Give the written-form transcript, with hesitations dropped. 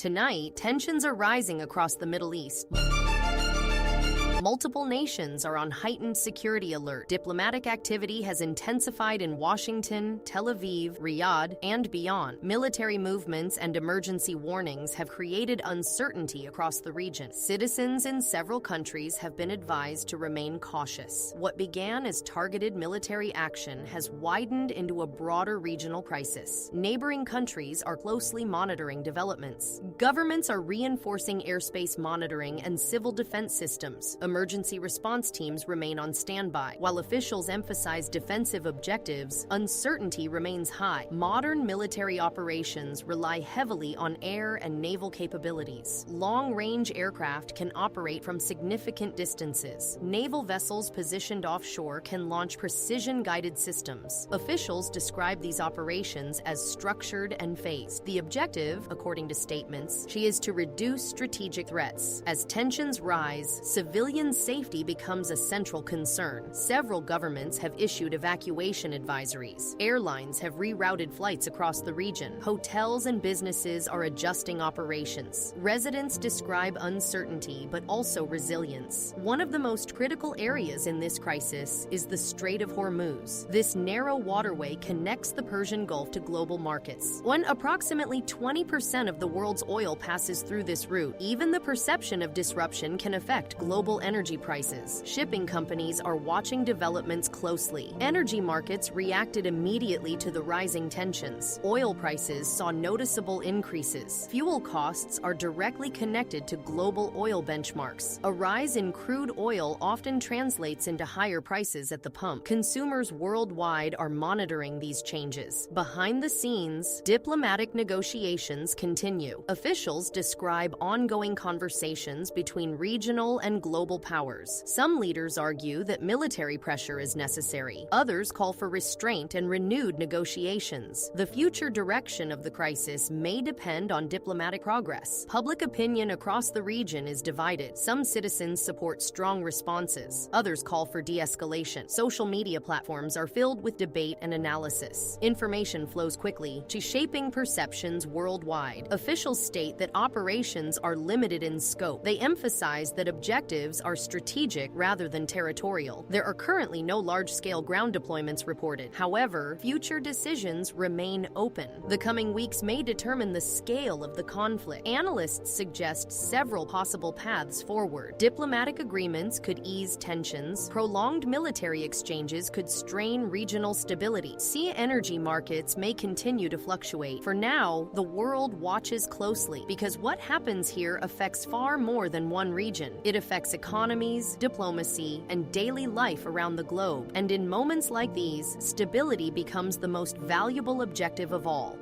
Tonight, tensions are rising across the Middle East. Multiple nations are on heightened security alert. Diplomatic activity has intensified in Washington, Tel Aviv, Riyadh, and beyond. Military movements and emergency warnings have created uncertainty across the region. Citizens in several countries have been advised to remain cautious. What began as targeted military action has widened into a broader regional crisis. Neighboring countries are closely monitoring developments. Governments are reinforcing airspace monitoring and civil defense systems. Emergency response teams remain on standby. While officials emphasize defensive objectives, uncertainty remains high. Modern military operations rely heavily on air and naval capabilities. Long-range aircraft can operate from significant distances. Naval vessels positioned offshore can launch precision-guided systems. Officials describe these operations as structured and phased. The objective, according to statements, is to reduce strategic threats. As tensions rise, civilian safety becomes a central concern. Several governments have issued evacuation advisories. Airlines have rerouted flights across the region. Hotels and businesses are adjusting operations. Residents describe uncertainty but also resilience. One of the most critical areas in this crisis is the Strait of Hormuz. This narrow waterway connects the Persian Gulf to global markets. When approximately 20% of the world's oil passes through this route, even the perception of disruption can affect global energy prices. Shipping companies are watching developments closely. Energy markets reacted immediately to the rising tensions. Oil prices saw noticeable increases. Fuel costs are directly connected to global oil benchmarks. A rise in crude oil often translates into higher prices at the pump. Consumers worldwide are monitoring these changes. Behind the scenes, diplomatic negotiations continue. Officials describe ongoing conversations between regional and global powers. Some leaders argue that military pressure is necessary. Others call for restraint and renewed negotiations. The future direction of the crisis may depend on diplomatic progress. Public opinion across the region is divided. Some citizens support strong responses. Others call for de-escalation. Social media platforms are filled with debate and analysis. Information flows quickly, shaping perceptions worldwide. Officials state that operations are limited in scope. They emphasize that objectives are strategic rather than territorial. There are currently no large-scale ground deployments reported. However, future decisions remain open. The coming weeks may determine the scale of the conflict. Analysts suggest several possible paths forward. Diplomatic agreements could ease tensions. Prolonged military exchanges could strain regional stability. Sea energy markets may continue to fluctuate. For now, the world watches closely because what happens here affects far more than one region. It affects economies, diplomacy, and daily life around the globe. And in moments like these, stability becomes the most valuable objective of all.